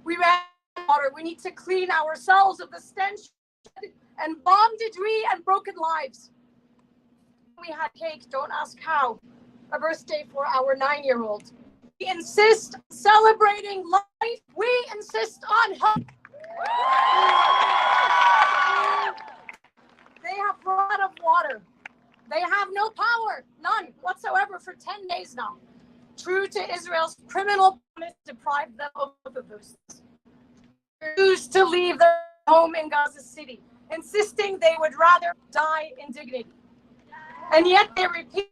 We ran out of water. We need to clean ourselves of the stench and bomb debris and broken lives. We had cake, don't ask how. A birthday for our 9-year-old. We insist on celebrating life. We insist on hope. They have run out of water. They have no power, none whatsoever for 10 days now. True to Israel's criminal promise, deprived them of both of those things. They refused to leave their home in Gaza City, insisting they would rather die in dignity. And yet they repeat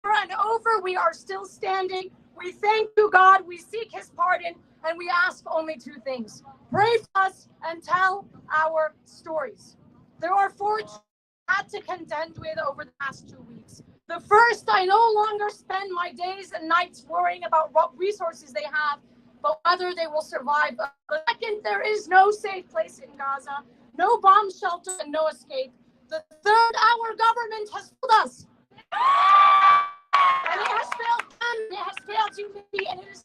over and over, we are still standing. We thank you, God. We seek his pardon. And we ask only 2 things. Pray for us and tell our stories. There are 4 had to contend with over the past 2 weeks. The first, I no longer spend my days and nights worrying about what resources they have, but whether they will survive. The second, there is no safe place in Gaza, no bomb shelter and no escape. The third, our government has failed us. And it has failed them, it has failed humanity, and it is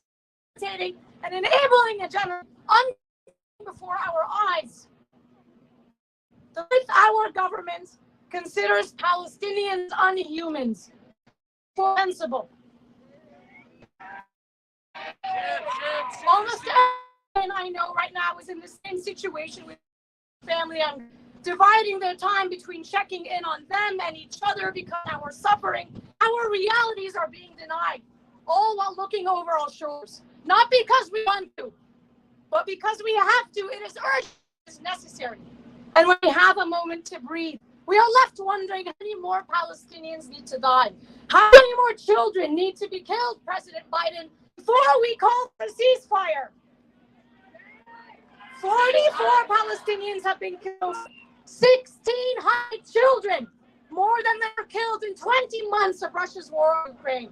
facilitating and enabling a generation before our eyes. The fifth, our government considers Palestinians unhumans, defensible. Almost everyone I know right now is in the same situation with family. I'm dividing their time between checking in on them and each other because our suffering, our realities are being denied, all while looking over our shoulders. Not because we want to, but because we have to. It is urgent, it is necessary. And when we have a moment to breathe, we are left wondering how many more Palestinians need to die. How many more children need to be killed, President Biden, before we call for a ceasefire? 44 Palestinians have been killed, 1,600 children, more than they were killed in 20 months of Russia's war on Ukraine.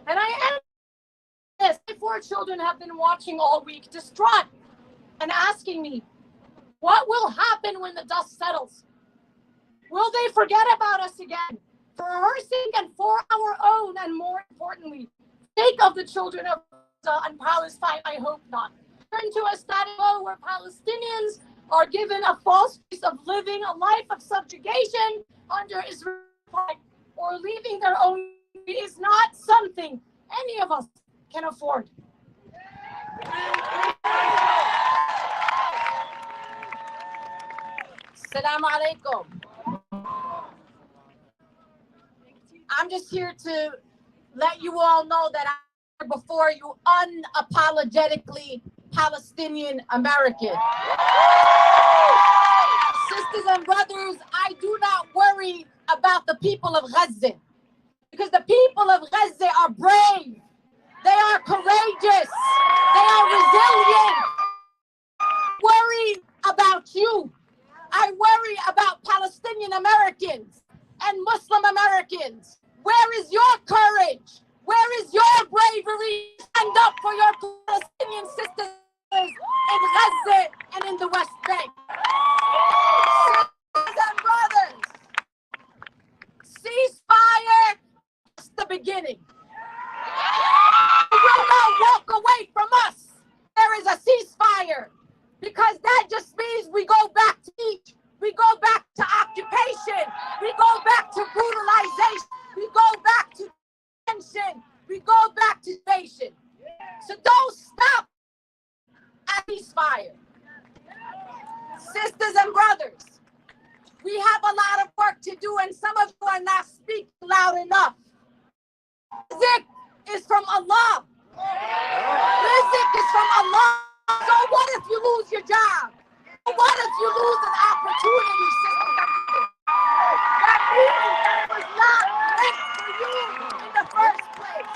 And I am this. 4 children have been watching all week, distraught, and asking me, what will happen when the dust settles? Will they forget about us again? For her sake and for our own, and more importantly, sake of the children of Gaza and Palestine, I hope not. Turn to a status quo where Palestinians are given a false choice of living a life of subjugation under Israel or leaving their own is not something any of us can afford. Assalamu alaikum. I'm just here to let you all know that I'm before you unapologetically Palestinian American. Sisters and brothers, I do not worry about the people of Gaza because the people of Gaza are brave. They are courageous. They are resilient. I worry about you. I worry about Palestinian Americans and Muslim Americans. Where is your courage? Where is your bravery? Stand up for your Palestinian sisters in Gaza and in the West Bank. Sisters and brothers, ceasefire is the beginning. You will not walk away from us. There is a ceasefire because that just means we go back to each. We go back to occupation. We go back to brutalization. We go back to tension. We go back to nation. So don't stop at ceasefire. Sisters and brothers, we have a lot of work to do, and some of you are not speaking loud enough. Rizq is from Allah. Rizq is from Allah. So what if you lose your job? What if you lose an opportunity, sisters and brothers? That means that it was not meant for you in the first place.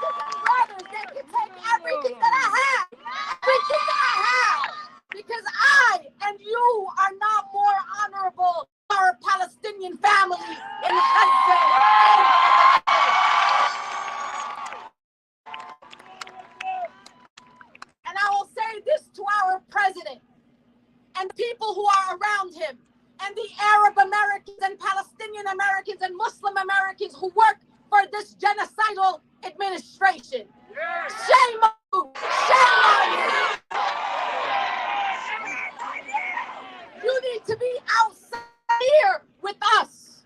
Sisters and brothers, they can take everything that I have. Everything that I have. Because I and you are not more honorable than our Palestinian family in Gaza. And I will say this to our president and people who are around him and the Arab Americans and Palestinian Americans and Muslim Americans who work for this genocidal administration. Shame on you. Shame on you. You need to be outside here with us.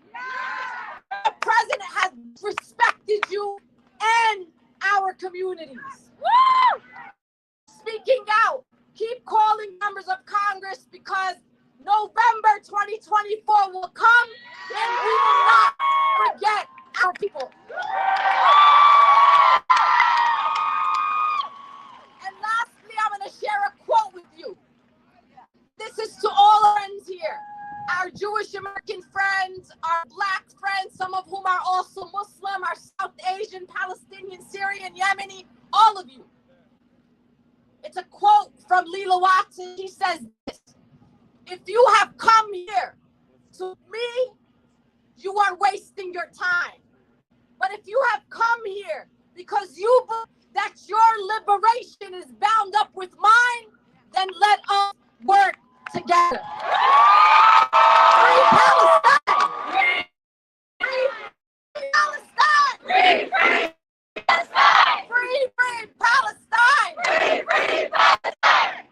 The president has respected you and our communities. Woo! Speaking out, keep calling members of Congress because November 2024 will come and we will not forget our people. And lastly, I'm going to share a quote with you. This is to all our friends here, our Jewish American friends, our Black friends, some of whom are also Muslim, our South Asian, Palestinian, Syrian, Yemeni, all of you. It's a quote from Leela Watson. She says this: If you have come here to me, you are wasting your time. But if you have come here because you believe that your liberation is bound up with mine, then let us work together. Free Palestine! Free Palestine! Free Palestine! Free Palestine! Free Palestine!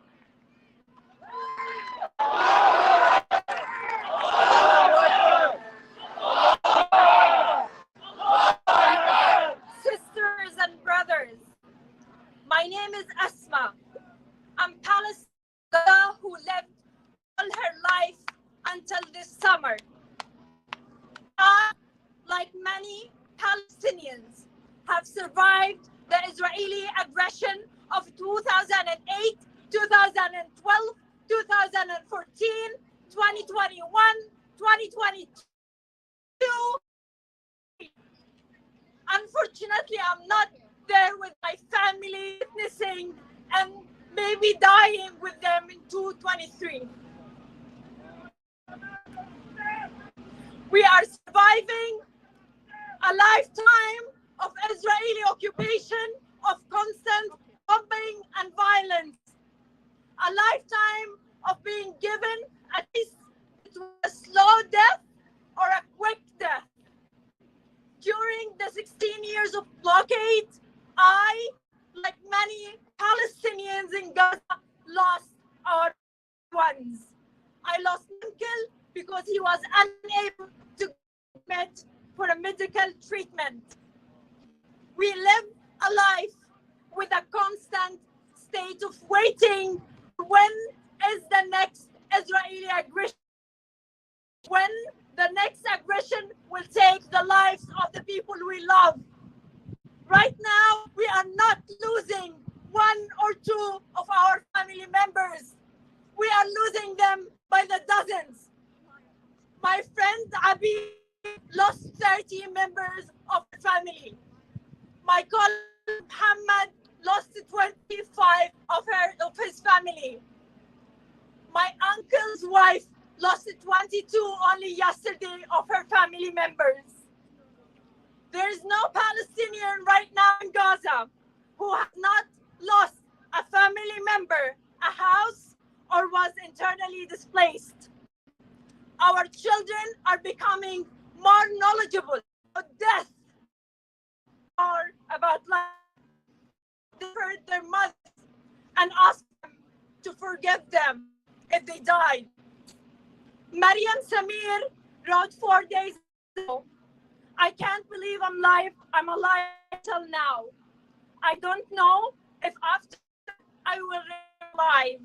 Sisters and brothers, my name is Asma. I'm Palestinian who lived all her life until this summer. I, like many Palestinians, have survived the Israeli aggression of 2008, 2012, 2014, 2021, 2022. Unfortunately, I'm not there with my family, witnessing and maybe dying with them in 2023. We are surviving a lifetime of Israeli occupation, of constant bombing and violence. A lifetime of being given at least a slow death or a quick death. During the 16 years of blockade, I, like many Palestinians in Gaza, lost our ones. I lost uncle because he was unable to get for a medical treatment. We live a life with a constant state of waiting. When is the next Israeli aggression? When the next aggression will take the lives of the people we love? Right now, we are not losing one or two of our family members. We are losing them by the dozens. My friend Abi lost 30 members of the family. My colleague Muhammad lost 25 of his family. My uncle's wife lost 22 only yesterday of her family members. There is no Palestinian right now in Gaza who has not lost a family member, a house, or was internally displaced. Our children are becoming more knowledgeable about death or about life. They heard their mothers and asked them to forgive them if they died. Mariam Samir wrote 4 days ago, I can't believe I'm alive till now. I don't know if after I will remain alive.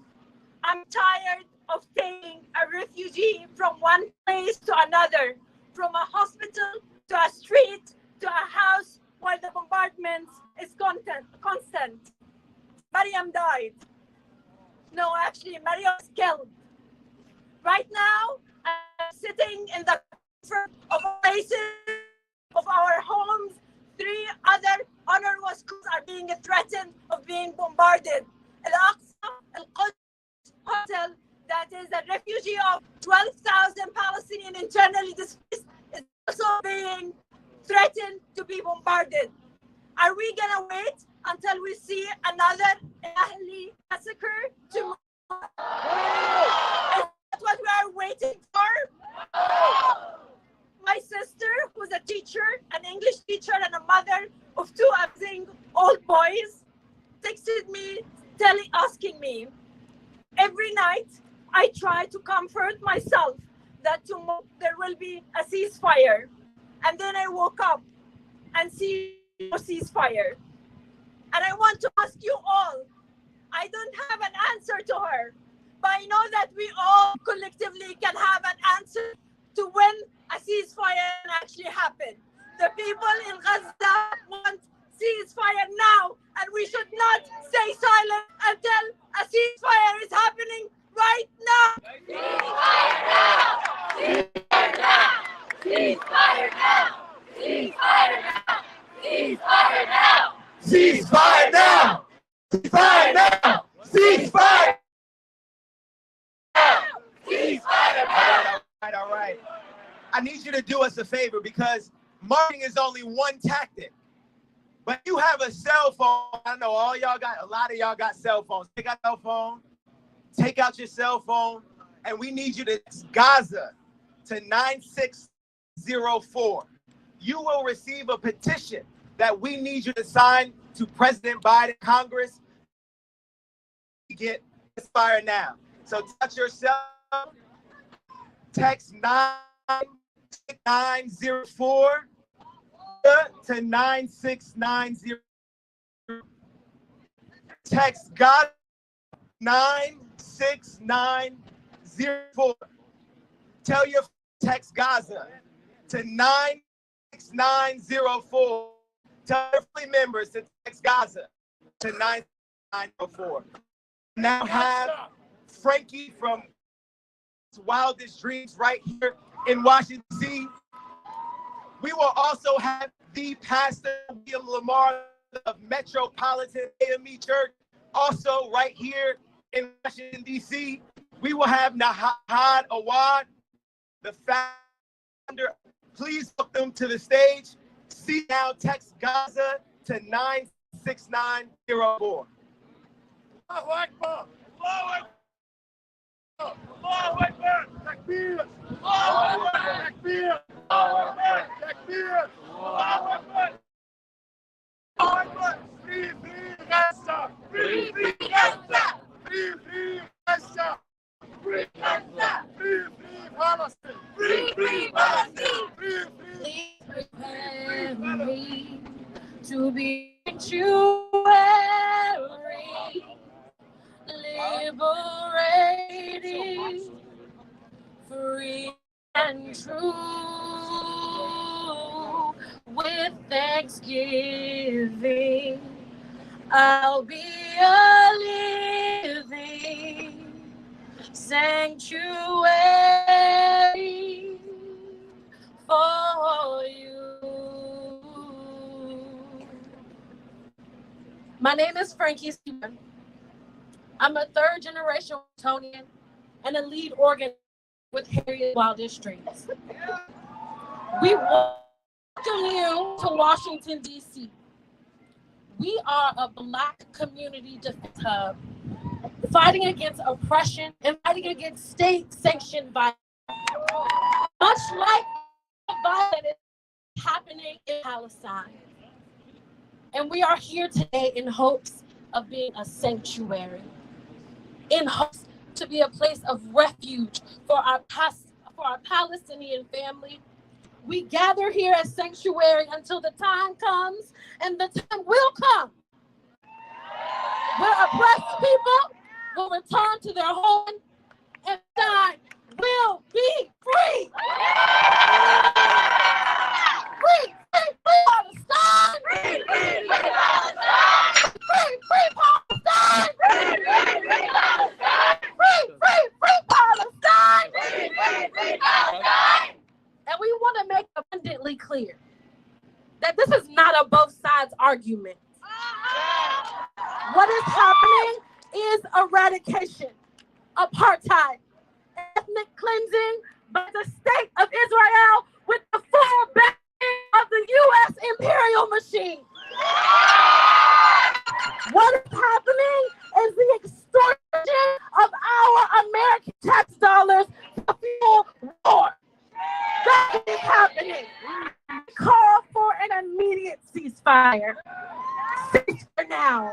I'm tired of taking a refugee from one place to another, from a hospital to a street to a house where the bombardment is constant. Mariam died. No, actually, Mariam was killed. Right now, I'm sitting in the comfort of places of our homes. 3 other UNRWA schools are being threatened of being bombarded. Al-Aqsa, Al-Quds hotel, that is a refugee of 12,000 Palestinian internally displaced, is also being threatened to be bombarded. Are we gonna wait until we see another Ahli massacre tomorrow? Is that what we are waiting for? My sister, who's a teacher, an English teacher and a mother of 2 amazing old boys, texted me asking me, every night I try to comfort myself that tomorrow there will be a ceasefire. And then I woke up and see no ceasefire. And I want to ask you all, I don't have an answer to her, but I know that we all collectively can have an answer to when a ceasefire can actually happen. The people in Gaza want ceasefire now, and we should not stay silent until a ceasefire is happening right now. Ceasefire now! Ceasefire now! Ceasefire now! Ceasefire now! Ceasefire now! Ceasefire now! Ceasefire now! Ceasefire now! All right. I need you to do us a favor because marketing is only one tactic. But you have a cell phone. I know a lot of y'all got cell phones. Take out your phone, take out your cell phone, and we need you to text Gaza to 9604. You will receive a petition that we need you to sign to President Biden, Congress, to get ceasefire now. So touch yourself, text 96904 to 9690. Text God 96904. Tell your text Gaza to 96904. Tell your family members to text Gaza to 96904. Now have Frankie from Wildest Dreams right here in Washington, D.C. We will also have the Pastor William Lamar of Metropolitan AME Church, also right here in Washington, D.C. We will have Nahad Awad, the founder. Please welcome to the stage. See now, text Gaza to 96904. Allahu Akbar. Allahu Akbar. Allahu Akbar. Takbir. Allahu Akbar. Takbir. Allahu Akbar. Takbir. Allahu Akbar. Allahu Akbar. Free Gaza. Free Gaza. Free Gaza. Free Gaza. Free Palestine. Free Palestine. Please prepare me to be sanctuary, liberating, free and true. With thanksgiving, I'll be a living sanctuary for you. My name is Frankie Stephen. I'm a third-generation Washingtonian and a lead organ with Harriet Wildest Dreams. We welcome you to Washington, D.C. We are a Black community defense hub, fighting against oppression and fighting against state-sanctioned violence. Much like the violence that is happening in Palestine. And we are here today in hopes of being a sanctuary, in hopes to be a place of refuge for our Palestinian family. We gather here as sanctuary until the time comes, and the time will come where oppressed people will return to their home and God will be free. Free, free, free Palestine! Free, free, free Palestine! Free, free Palestine! Free, free, free Palestine! Free, free, free Palestine! Free, free, free Palestine! And we want to make abundantly clear that this is not a both sides argument. What is happening is eradication, apartheid, ethnic cleansing by the state of Israel with the full backing of the U.S. imperial machine. What is happening is the extortion of our American tax dollars to fuel war. That is happening. We call for an immediate ceasefire. Ceasefire now.